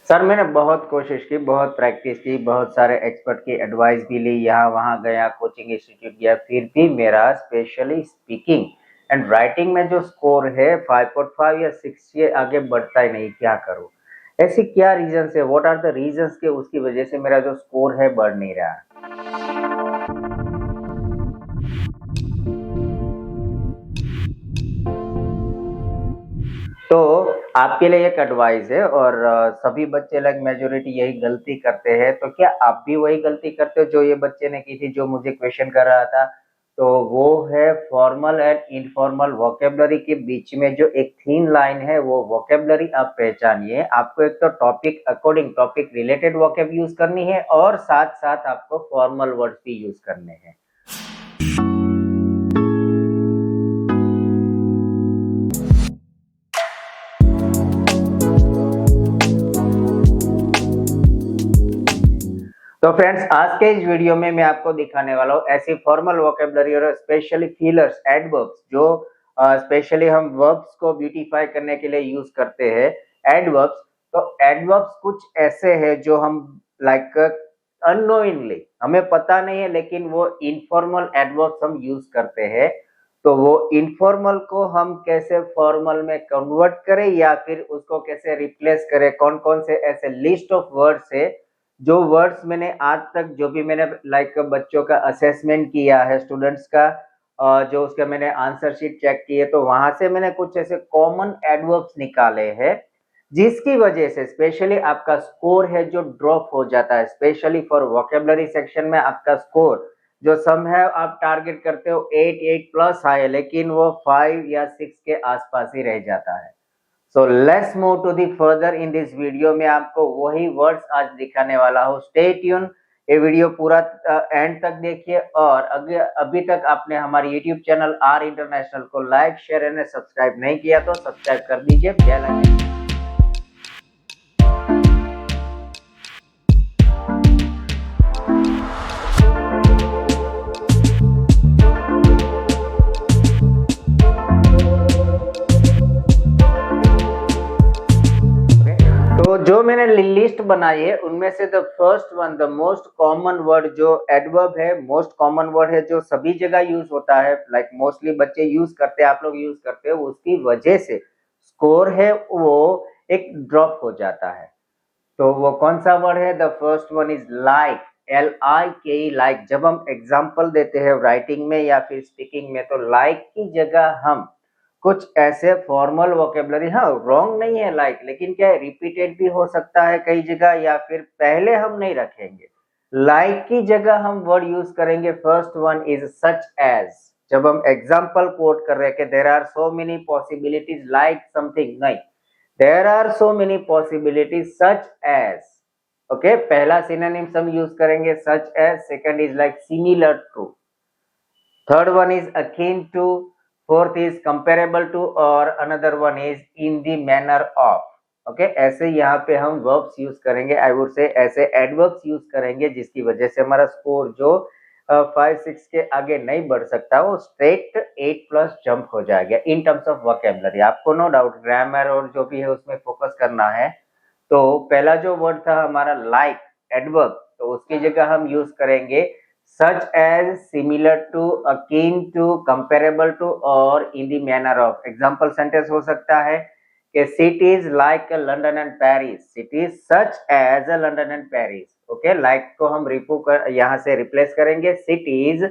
Sir मैंने बहुत कोशिश की, बहुत प्रैक्टिस की, बहुत सारे एक्सपर्ट की एडवाइस भी ली, यहाँ वहाँ गया, कोचिंग इंस्टीट्यूट गया, फिर भी मेरा स्पेशली स्पीकिंग एंड राइटिंग में जो स्कोर है 5.5 या 6 से आगे बढ़ता ही नहीं। क्या करूँ? ऐसी क्या रीजन है? व्हाट आर द रीजंस के उसकी वजह से मेरा जो स्कोर है बढ़ नहीं रहा? तो आपके लिए एक एडवाइस है, और सभी बच्चे लाइक मेजोरिटी यही गलती करते हैं, तो क्या आप भी वही गलती करते हो जो ये बच्चे ने की थी, जो मुझे क्वेश्चन कर रहा था? तो वो है फॉर्मल एंड इनफॉर्मल वोकेबलरी के बीच में जो एक थीन लाइन है, वो वोकेबलरी आप पहचानिए। आपको एक तो topic according, topic related vocab use करनी है, और साथ साथ आपको फॉर्मल वर्ड्स भी यूज करने हैं। तो फ्रेंड्स, आज के इस वीडियो में मैं आपको दिखाने वाला हूँ ऐसी फॉर्मल वोकेबलरी और स्पेशली फीलर्स, एडवर्ब्स, जो स्पेशली हम वर्ब्स को ब्यूटीफाई करने के लिए यूज करते हैं, एडवर्ब्स। तो एडवर्ब्स कुछ ऐसे हैं जो हम लाइक अननोइंगली, हमें पता नहीं है, लेकिन वो इनफॉर्मल एडवर्ब्स हम यूज करते हैं। तो वो इनफॉर्मल को हम कैसे फॉर्मल में कन्वर्ट करें, या फिर उसको कैसे रिप्लेस करें, कौन कौन से ऐसे लिस्ट ऑफ वर्ड्स है, जो वर्ड्स मैंने आज तक, जो भी मैंने लाइक बच्चों का असेसमेंट किया है, स्टूडेंट्स का जो उसका मैंने आंसर शीट चेक किए, तो वहां से मैंने कुछ ऐसे कॉमन एडवर्ब्स निकाले हैं, जिसकी वजह से स्पेशली आपका स्कोर है जो ड्रॉप हो जाता है। स्पेशली फॉर वोकेबलरी सेक्शन में आपका स्कोर जो सम है आप टारगेट करते हो 8 प्लस आए, लेकिन वो 5 या 6 के आसपास ही रह जाता है। So let's move to the further in this video. में आपको वही वर्ड्स आज दिखाने वाला हूँ। स्टे ट्यून, ये वीडियो पूरा एंड तक देखिए, और अगर अभी तक आपने हमारे यूट्यूब चैनल आर इंटरनेशनल को लाइक, शेयर एंड सब्सक्राइब नहीं किया तो सब्सक्राइब कर दीजिए, बेल आइकन। तो जो मैंने लिस्ट बनाई है उनमें से the first one, the most common word जो एडवर्ब है, मोस्ट कॉमन वर्ड है, जो सभी जगह यूज होता है, लाइक मोस्टली बच्चे यूज करते हैं, आप लोग यूज करते हो, उसकी वजह से स्कोर है वो एक ड्रॉप हो जाता है। तो वो कौन सा वर्ड है? The first one is like, LIKE, like. जब हम एग्जाम्पल देते हैं राइटिंग में या फिर स्पीकिंग में, तो लाइक की जगह हम कुछ ऐसे फॉर्मल वोकेबलरी, हाँ रॉन्ग नहीं है लाइक, लेकिन क्या है, रिपीटेड भी हो सकता है कई जगह, या फिर पहले हम नहीं रखेंगे। लाइक की जगह हम वर्ड यूज करेंगे, first one is such as. जब हम एग्जाम्पल कोट कर रहे हैं कि there are so many possibilities like something, नहीं, there are so many possibilities such as. Okay, पहला सिनोनिम्स हम यूज करेंगे such as, second is like similar to, third one is akin to, fourth is comparable to, और another one is in the manner of। Okay, ऐसे यहाँ पे हम verbs use करेंगे, I would say ऐसे adverbs use करेंगे, जिसकी वजह से हमारा स्कोर जो 5-6 के आगे नहीं बढ़ सकता, वो स्ट्रेट 8 प्लस जंप हो जाएगा। इन टर्म्स ऑफ वोकेबलरी आपको नो डाउट ग्रामर और जो भी है उसमें फोकस करना है। तो पहला जो वर्ड था हमारा लाइक, एडवर्ब, तो उसकी जगह हम यूज करेंगे such as, similar to, akin to, comparable to, और in the manner of। Example sentence हो सकता है कि cities like London and Paris, cities such as London and Paris। Okay, like को हम यहाँ से रिप्लेस करेंगे cities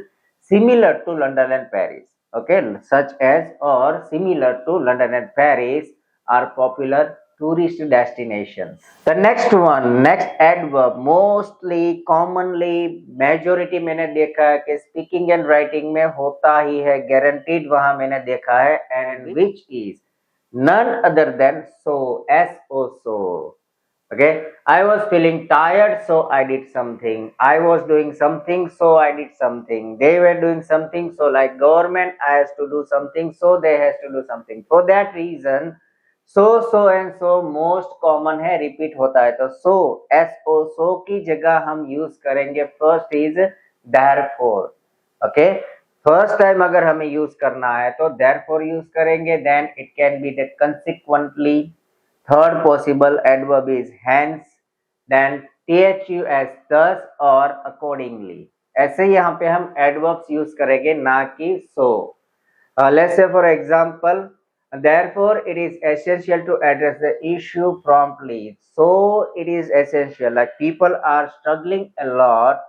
similar to London and Paris। Okay, such as और similar to London and Paris are popular tourist destinations। The next one, next adverb, mostly, commonly, majority मैंने देखा है कि speaking and writing में होता ही है, guaranteed वहां मैंने देखा है, and which is none other than so, so, so। Okay, I was feeling tired, so I did something, I was doing something, so I did something, they were doing something, so like government has to do something, so they has to do something, for that reason so, so and so most common है, repeat होता है। तो सो, सो की जगह हम use करेंगे, first is therefore. Okay, first time अगर हमें यूज करना है तो देयरफॉर यूज करेंगे, then it can be the consequently, Third possible adverb is hence, then thu as thus और accordingly. ऐसे यहाँ पे हम adverbs यूज करेंगे ना कि so. Let's say for example, therefore it is essential to address the issue promptly. So it is essential, like people are struggling a lot,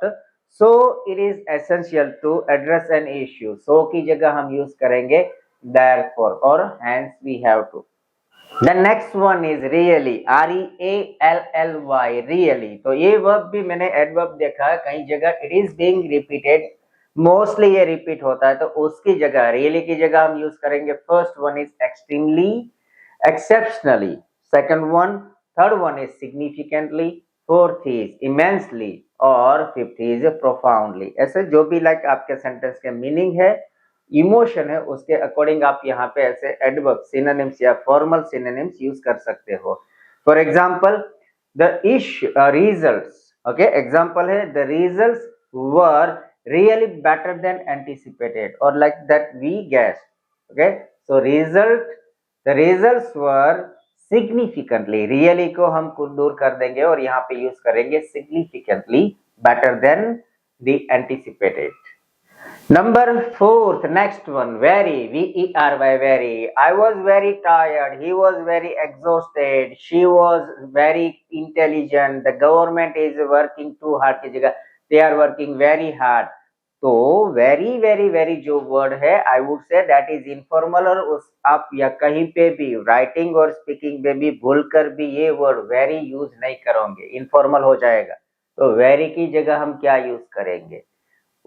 so it is essential to address an issue. So की जगह हम use करेंगे therefore और hence we have to. The next one is really, REALLY, really. तो ये verb भी मैंने adverb देखा है कई जगह, it is being repeated, mostly ये रिपीट होता है, तो उसकी जगह रियली की जगह हम यूज करेंगे first one is extremely, exceptionally, second one, third one is significantly, fourth is immensely और फिफ्थ इज प्रोफाउंडली. ऐसे जो भी लाइक आपके सेंटेंस के मीनिंग है, इमोशन है, उसके अकॉर्डिंग आप यहाँ पे ऐसे एडवर्ब, सिनोनिम्स या फॉर्मल सिनोनिम्स यूज कर सकते हो. For example the results, okay, example है the results were really better than anticipated और like that we guess. Okay, so the results were significantly, really को हम दूर कर देंगे और यहाँ पे यूज करेंगे significantly, better than the anticipated. Number fourth, next one, very, V-E-R-Y, very. I was very tired. He was very exhausted. She was very intelligent. The government is working too hard की जगह they are working very hard. तो very very very जो word है, I would say that is informal, और उस आप या कहीं पे भी writing और speaking पे भी भूल कर भी ये word very use नहीं करोगे, informal हो जाएगा. तो very की जगह हम क्या use करेंगे,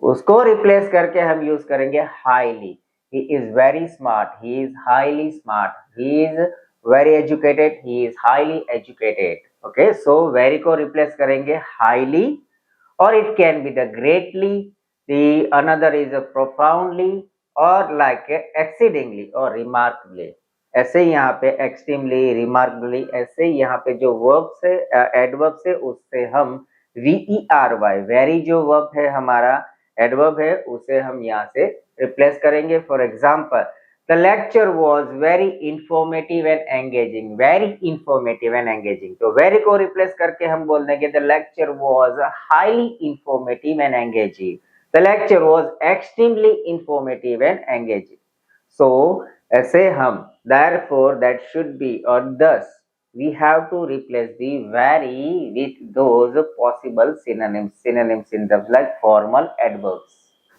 उसको रिप्लेस करके हम यूज करेंगे highly. He is very smart, he is highly smart, he is very educated, he is highly educated. Okay, so very को रिप्लेस करेंगे हाईली, और it can be the greatly, the another is profoundly और like exceedingly और remarkably. ऐसे यहाँ पे extremely, remarkably, ऐसे यहाँ पे जो वर्ब्स है, एडवर्ब्स है, उससे हम VERY, वेरी जो वर्ब है हमारा एडवर्ब है, उसे हम यहाँ से रिप्लेस करेंगे. For example the lecture was very informative and engaging, very informative and engaging. तो वेरी को रिप्लेस करके हम बोल देंगे the lecture was highly informative and engaging, the lecture was extremely informative and engaging. So ऐसे हम therefore, that should be, or thus we have to replace the very with those possible synonyms in the like formal adverbs.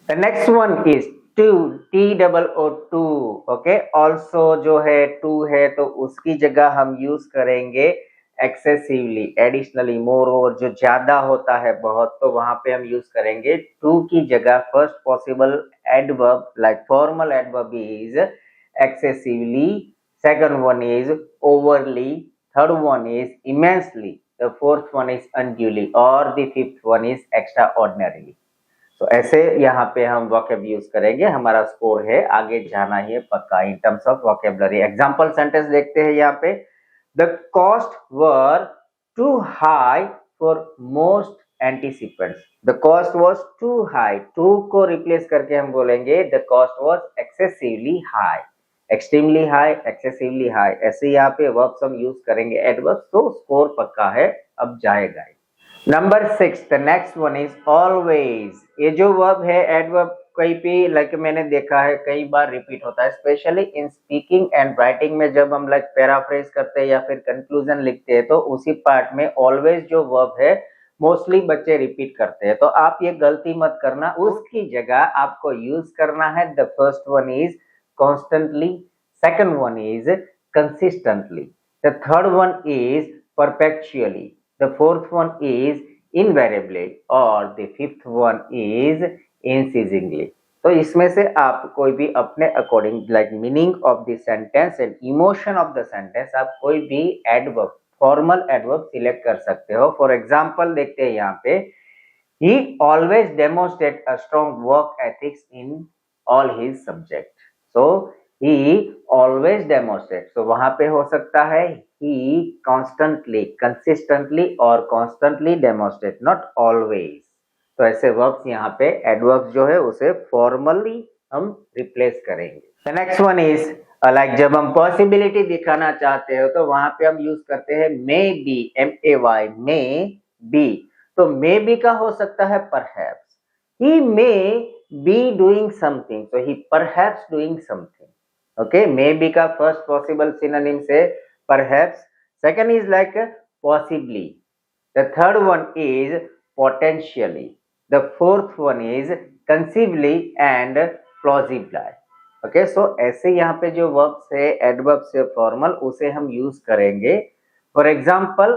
The next one is to, TOO, okay. Also जो है to है, तो उसकी जगह हम use करेंगे excessively, additionally, moreover, जो ज्यादा होता है बहुत, तो वहां पे हम यूज करेंगे to की जगह. First possible adverb like formal adverb is excessively, second one is overly, third one is immensely, the fourth one is unduly और the fifth one is extraordinarily. तो ऐसे यहाँ पे हम वोकैब यूज करेंगे. हमारा स्कोर है आगे जाना ही है पक्का in terms of vocabulary. Example sentence देखते हैं यहाँ पे. The cost were too high for most participants, the cost was too high, too को रिप्लेस करके हम बोलेंगे the cost was excessively high, extremely high, excessively high. ऐसे यहाँ पे वर्ब्स हम यूज करेंगे एडवर्ब्स, तो स्कोर पक्का है, अब जाएगा. Number 6, the next one is always. ये जो वर्ब है एडवर्ब कहीं पे लाइक मैंने देखा है कई बार रिपीट होता है, specially in speaking and writing में. जब हम लाइक पैराफ्रेज करते हैं या फिर कंक्लूजन लिखते हैं, तो उसी पार्ट में ऑलवेज जो वर्ब है मोस्टली बच्चे रिपीट करते हैं. तो आप ये गलती मत करना, उसकी जगह आपको यूज करना है the first one is constantly, second one is consistently, the third one is perpetually, the fourth one is invariably और the fifth one is unceasingly. तो इसमें से आप कोई भी अपने according like meaning of the sentence and emotion of the sentence आप कोई भी एडवर्ब, फॉर्मल एडवर्ब सिलेक्ट कर सकते हो. फॉर एग्जांपल देखते हैं यहाँ पे, he always demonstrate a strong work ethics in all his subject. So he always demonstrates. So वहां पे हो सकता है he constantly, consistently और constantly demonstrate, not always. तो ऐसे verbs यहाँ पे adverbs जो है उसे formally हम replace करेंगे. The next one is like जब हम पॉसिबिलिटी दिखाना चाहते हो तो वहां पे हम यूज करते हैं maybe, MAY, maybe. तो मे बी का हो सकता है perhaps, he may be doing something, तो he perhaps doing something. Okay, maybe का फर्स्ट पॉसिबल सिनोनिम से perhaps, second is like possibly, the third one is potentially, the fourth one is conceivably and plausibly। Okay, so ऐसे यहाँ पे जो verbs है adverb से formal, उसे हम यूज करेंगे। For example,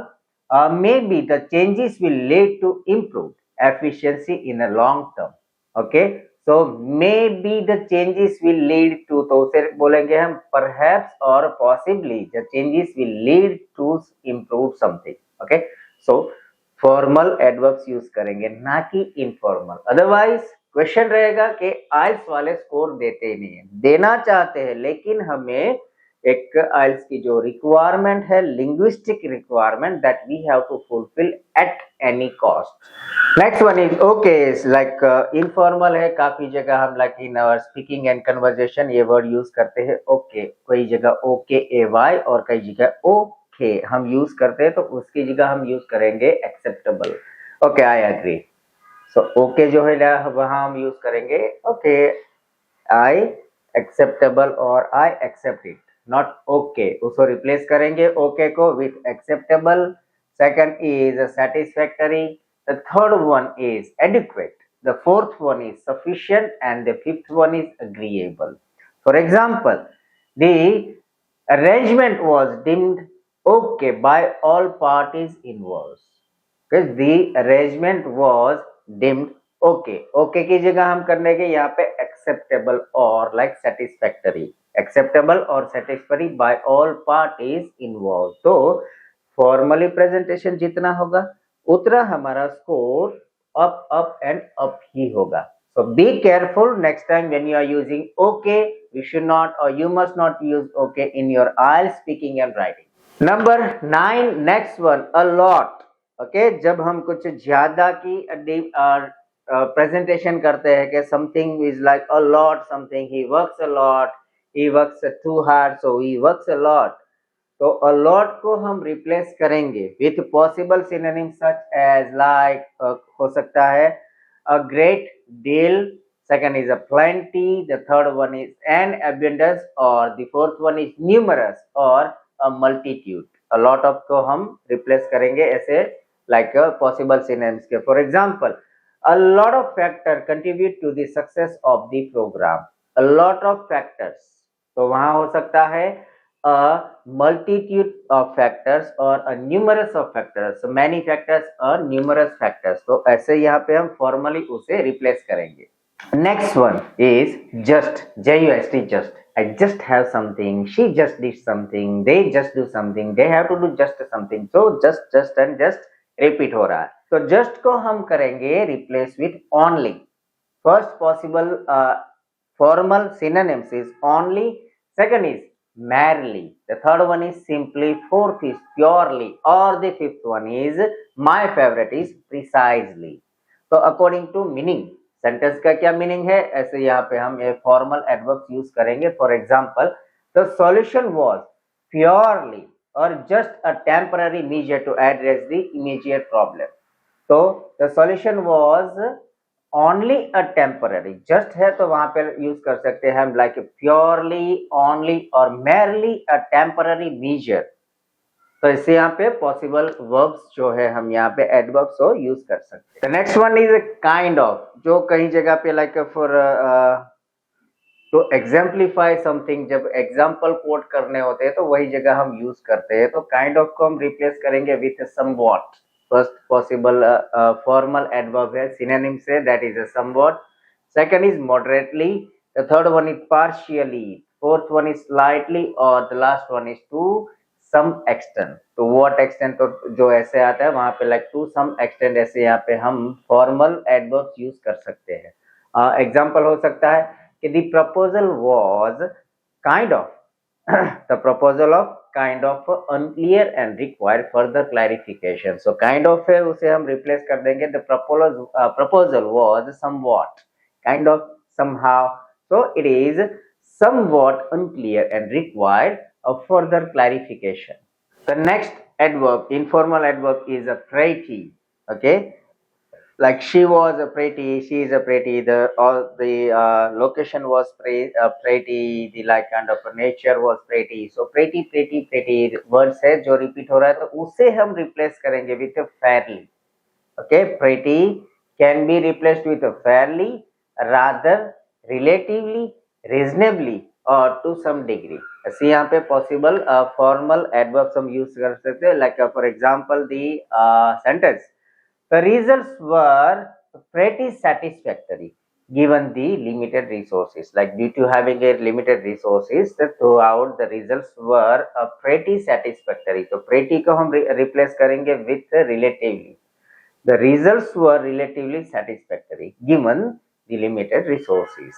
maybe the changes will lead to improve efficiency in a long term. Okay, so maybe the changes will lead to, तो उसे बोलेंगे हम परहैप्स और possibly the changes will lead to improve something. Okay, so formal adverbs use करेंगे, ना कि informal. Otherwise question रहेगा कि आइल्स वाले स्कोर देते ही नहीं है, देना चाहते हैं लेकिन हमें एक आइल्स की जो रिक्वायरमेंट है, linguistic requirement, that we have to fulfil at any cost. Next one is okay, like informal है, काफी जगह हम like in our speaking and conversation ये वर्ड यूज करते हैं ओके, कोई जगह ओके AY और कई जगह ओके हम यूज करते हैं, तो उसकी जगह हम यूज करेंगे acceptable. Okay, I agree. So okay जो है वहां हम यूज करेंगे ओके, आई एक्सेप्टेबल और I accept it, not okay. उसको रिप्लेस करेंगे ओके को with acceptable. Second is satisfactory, the third one is adequate, the fourth one is sufficient and the fifth one is agreeable. For example, the arrangement was deemed okay by all parties involved, because the arrangement was deemed okay। okay की जगह हम करने के यहाँ पे acceptable और like satisfactory, acceptable और satisfactory by all parties involved। तो फॉर्मली प्रेजेंटेशन जितना होगा उतना हमारा score up up and up ही होगा। So be careful next time when you are using okay, you should not or you must not use okay in your IELTS speaking and writing। Number 9, next one, a lot। Okay, जब हम कुछ ज्यादा की presentation करते हैं कि something is like a lot, something he works a lot, he works too hard, so he works a lot। तो a lot को हम रिप्लेस करेंगे with possible synonyms such as like हो सकता है a great deal, second is a plenty, the third one is an abundance, or the fourth one is numerous or a multitude। a lot of को हम replace करेंगे ऐसे like possible synonyms के। for example, a lot of factor contribute to the success of the program, a lot of factors, तो वहां हो सकता है a multitude of factors or a numerous of factors, so many factors or numerous factors। तो ऐसे यहाँ पे हम फॉर्मली उसे रिप्लेस करेंगे। Next one is just, JUST, just. I just have something, she just did something, they just do something, they have to do just something। so just and just repeat हो रहा है, तो just को हम करेंगे replace with only। First possible formal synonyms is only, second is merely, the third one is simply, fourth is purely, or the fifth one is my favorite is precisely। तो according to meaning, sentence का क्या meaning है, ऐसे यहाँ पे हम ये formal adverbs use करेंगे। For example, the solution was purely और just a temporary measure to address the immediate problem. तो the solution was only a temporary, just है तो वहां पे यूज कर सकते हैं हम लाइक प्योरली, ओनली और मेरली अ टेम्पररी मेजर। तो इससे यहाँ पे पॉसिबल वर्ब्स जो है हम यहाँ पे एडवर्ब्स को यूज कर सकते हैं। Next one is kind of, जो कहीं जगह पे like for to exemplify something, जब एग्जाम्पल कोट करने होते हैं तो वही जगह हम यूज करते हैं। तो काइंड ऑफ को हम रिप्लेस करेंगे with somewhat. First possible formal adverb है सिनोनिम से, that is somewhat. Second is moderately, the third one is partially, fourth one is slightly और the last one is to some extent. तो what extent, तो जो ऐसे आता है वहां पे लाइक टू सम एक्सटेंट, ऐसे यहाँ पे हम फॉर्मल एडवर्ब्स यूज कर सकते हैं। एग्जांपल हो सकता है कि the proposal was kind of, the proposal of kind of unclear and required further clarification. So kind of है उसे हम रिप्लेस कर देंगे the proposal was somewhat, kind of, somehow. So it is somewhat unclear and required a further clarification. The next adverb, informal adverb, is a pretty. Okay, like she was a pretty, she is a pretty, the all the location was pretty, the like kind of nature was pretty. So pretty pretty pretty words है जो repeat हो रहा है, तो उसे हम replace करेंगे with fairly. Okay, pretty can be replaced with a fairly, rather, relatively, reasonably or to some degree. ऐसे यहाँ पे possible formal adverbs हम use कर सकते हैं, like for example the sentence, the results were pretty satisfactory given the limited resources. Like due to having a limited resources, throughout the results were pretty satisfactory. So pretty को हम replace करेंगे with relatively. The results were relatively satisfactory given the limited resources.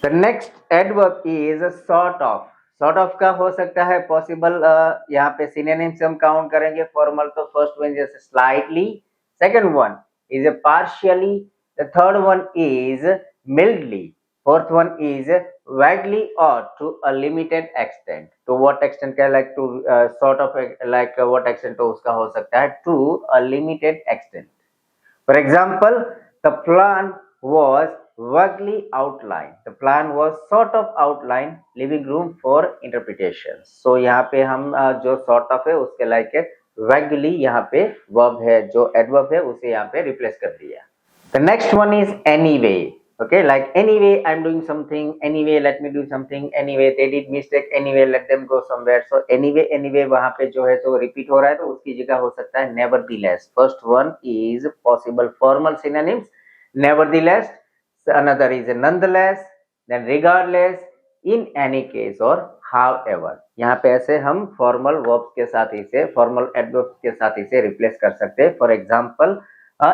The next adverb is sort of. Sort of का हो सकता है possible, यहाँ पे synonyms हम count करेंगे. Formal तो first one is slightly, second one is partially, the third one is mildly, fourth one is vaguely or to a limited extent. To what extent का, like to sort of like what extent तो उसका हो सकता है to a limited extent. For example, the plan was vaguely outlined. The plan was sort of outlined, leaving room for interpretation. So यहाँ पे हम जो sort of है उसके like vaguely यहाँ पे verb है, जो adverb है उसे यहाँ पे replace कर दिया. The next one is anyway. Okay, like anyway I'm doing something, anyway let me do something, anyway they did mistake, anyway let them go somewhere. So anyway वहाँ पे जो है तो repeat हो रहा है, तो उसकी जगह हो सकता है nevertheless. First one is possible formal synonyms, nevertheless, another is nonetheless, then regardless, in any case और however. यहाँ पे ऐसे हम formal verbs के साथ इसे formal adverbs के साथ इसे replace कर सकते हैं. For example,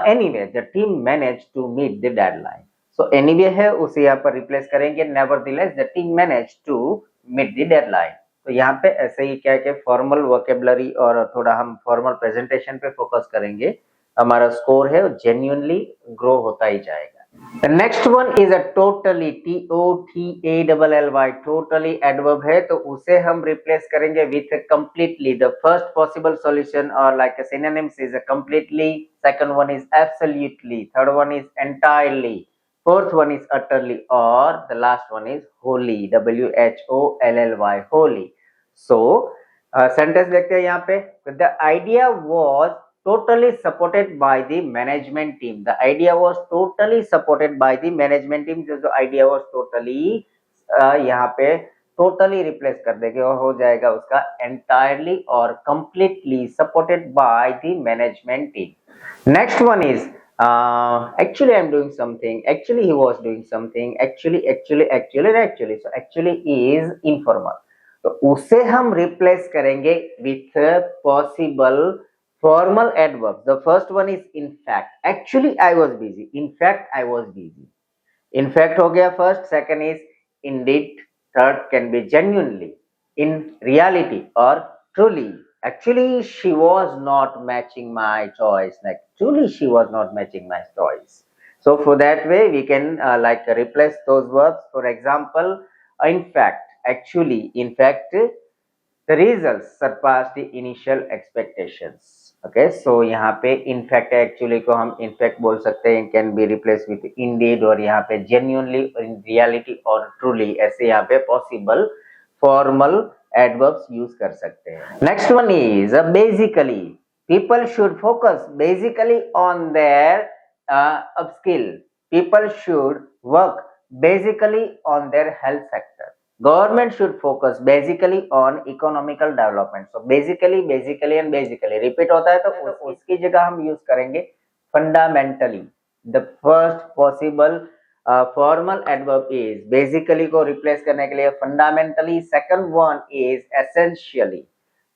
anyway the team managed to meet the deadline. So anyway है उसे यहाँ पर replace करेंगे nevertheless the team managed to meet the deadline. तो यहाँ पे ऐसे ही क्या है कि formal vocabulary और थोड़ा हम formal presentation पे focus करेंगे, हमारा score है genuinely grow होता ही जाएगा. The next one is a totally, T-O-T-A-L-L-Y, totally adverb है, तो उसे हम replace करेंगे with completely. The first possible solution or like a synonyms is a completely, second one is absolutely, third one is entirely, fourth one is utterly, or the last one is wholly, W-H-O-L-L-Y, wholly. So sentence देखते हैं यहाँ पे. The idea was totally supported by the management team. The idea was totally supported by the management team. जो idea was totally यहाँ पे totally replace कर देंगे और हो जाएगा उसका entirely और completely supported by the management team. Next one is actually I'm doing something, actually he was doing something, actually. So actually is informal. तो उसे हम replace करेंगे with possible formal adverbs. The first one is in fact. Actually I was busy. In fact I was busy. In fact हो गया first. Second is indeed. Third can be genuinely, in reality or truly. Actually she was not matching my choice. Like truly she was not matching my choice. So for that way we can like replace those verbs. For example, in fact, actually, in fact, the results surpassed the initial expectations. Okay, so यहाँ पे in fact actually को हम in fact बोल सकते हैं, can be replaced with indeed, और यहाँ पे genuinely, in reality और truly, ऐसे यहाँ पे possible formal adverbs use कर सकते हैं. Next one is basically. People should focus basically on their upskill. People should work basically on their health sector. Government should focus basically on economical development. So basically and basically repeat होता है, तो उसकी जगह हम use करेंगे fundamentally. The first possible formal adverb is basically को replace करने के लिए fundamentally. Second one is essentially.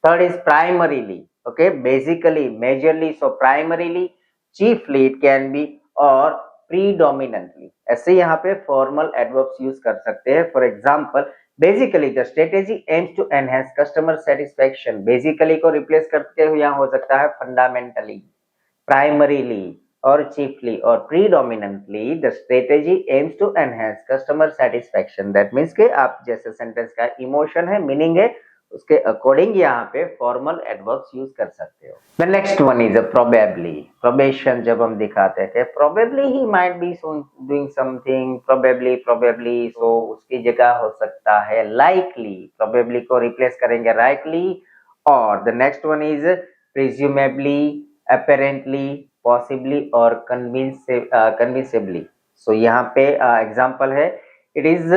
Third is primarily. Okay, basically, majorly, so primarily, chiefly it can be, or predominantly. ऐसे यहाँ पे formal adverbs use कर सकते हैं. For example, basically the strategy aims to enhance customer satisfaction. Basically को replace करते हुए यहाँ हो सकता है fundamentally, primarily, or chiefly or predominantly the strategy aims to enhance customer satisfaction. That means कि आप जैसे सेंटेंस का इमोशन है, मीनिंग है, उसके अकॉर्डिंग यहाँ पे फॉर्मल एडवर्ब्स यूज कर सकते हो. The next one is a probably. Probation जब हम दिखाते हैं कि probably he might be doing something, probably so उसकी जगह हो सकता है likely. Probably को रिप्लेस करेंगे likely. और the next one is presumably, apparently, possibly और convincingly. So यहाँ पे एग्जाम्पल है, it is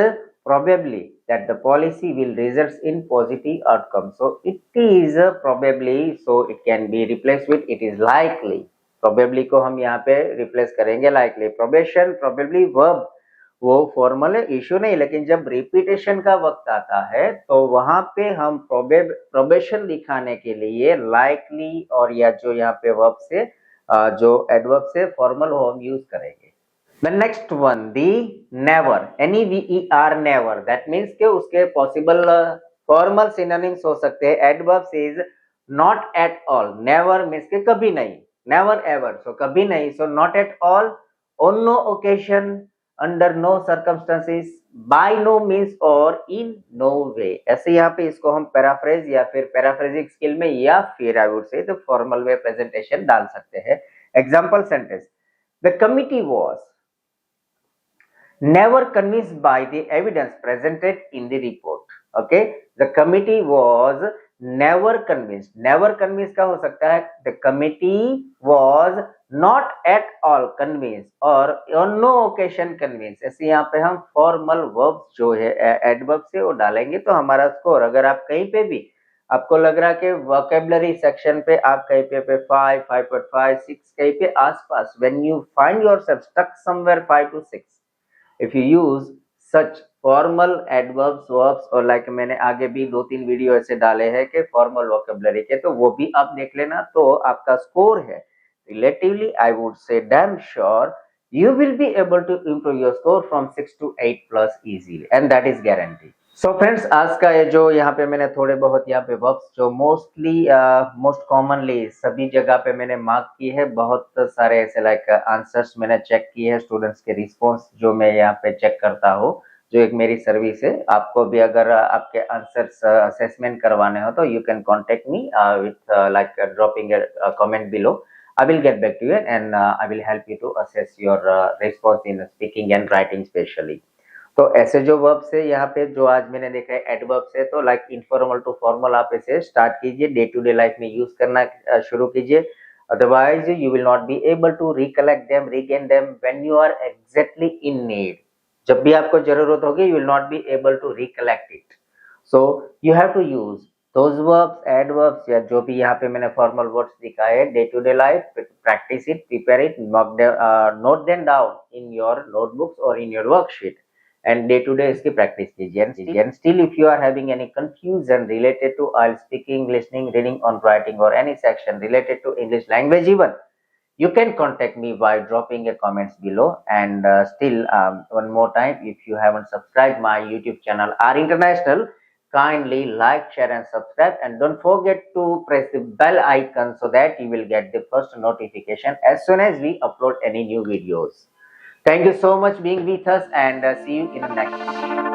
probably that the policy will result in positive outcome. So it is probably, so it can be replaced with it is likely. Probably को हम यहाँ पे replace करेंगे likely. Probation, probably verb वो formal issue नहीं, लेकिन जब repetition का वक्त आता है तो वहां पे हम प्रोबेशन दिखाने के लिए लाइकली और या जो यहाँ पे वर्ब से जो एडवर्ब से फॉर्मल हो हम यूज करेंगे. The next one, the never, never, never. That means कि उसके possible formal synonyms हो सकते हैं. Adverbs is not at all. Never means कि कभी नहीं. Never ever. So कभी नहीं. So not at all. On no occasion. Under no circumstances. By no means or in no way. ऐसे यहाँ पे इसको हम पैराफ्रेज या फिर पैराफ्रेजिंग स्किल में या फिर I would say the formal way presentation डाल सकते हैं. Example sentence. The committee was never convinced by the evidence presented in the report. Okay, the committee was never convinced. Never convinced का हो सकता है the committee was not at all convinced और on no occasion convinced. ऐसे यहाँ पे हम formal verbs जो है adverb से वो डालेंगे तो हमारा स्कोर. अगर आप कहीं पे भी आपको लग रहा है कि vocabulary section पे आप कहीं पे 5, 5.5, 6 कहीं पे आसपास, when you find yourself stuck somewhere 5 to 6, if you use such formal adverbs, verbs और like मैंने आगे भी 2-3 वीडियो ऐसे डाले हैं कि formal vocabulary के, तो वो भी आप देख लेना तो आपका स्कोर है relatively I would say damn sure you will be able to improve your score from 6 to 8 plus easily and that is guaranteed. So friends, आज का ये जो यहाँ पे मैंने थोड़े बहुत यहाँ पे वर्ब्स जो मोस्ट कॉमनली सभी जगह पे मैंने मार्क की है, बहुत सारे ऐसे लाइक आंसर्स मैंने चेक किए हैं, स्टूडेंट्स के रिस्पॉन्स जो मैं यहाँ पे चेक करता हूँ, जो एक मेरी सर्विस है. आपको भी अगर आपके आंसर्स असेसमेंट करवाने हो तो you can contact me with like dropping comment below. I will get back to you and I will help you to assess your response in speaking and writing specially. तो ऐसे जो verbs है यहाँ पे जो आज मैंने देखा है एडवर्ब्स है, तो लाइक इनफॉर्मल टू फॉर्मल आप इसे स्टार्ट कीजिए, डे टू डे लाइफ में यूज करना शुरू कीजिए. Otherwise you will not be able to recollect them, regain them when you are exactly in need. जब भी आपको जरूरत होगी you will not be able to recollect it. So you have to use those verbs, adverbs या जो भी यहाँ पे मैंने formal words दिखाए day to day life, practice it, prepare it, note them down in your notebooks or in your worksheet and day to day इसकी practice कीजिए. And still if you are having any confusion related to IELTS speaking, listening, reading or writing or any section related to English language even, you can contact me by dropping a comments below. And still one more time, if you haven't subscribed my YouTube channel R International, kindly like, share and subscribe and don't forget to press the bell icon so that you will get the first notification as soon as we upload any new videos. Thank you so much being with us and see you in the next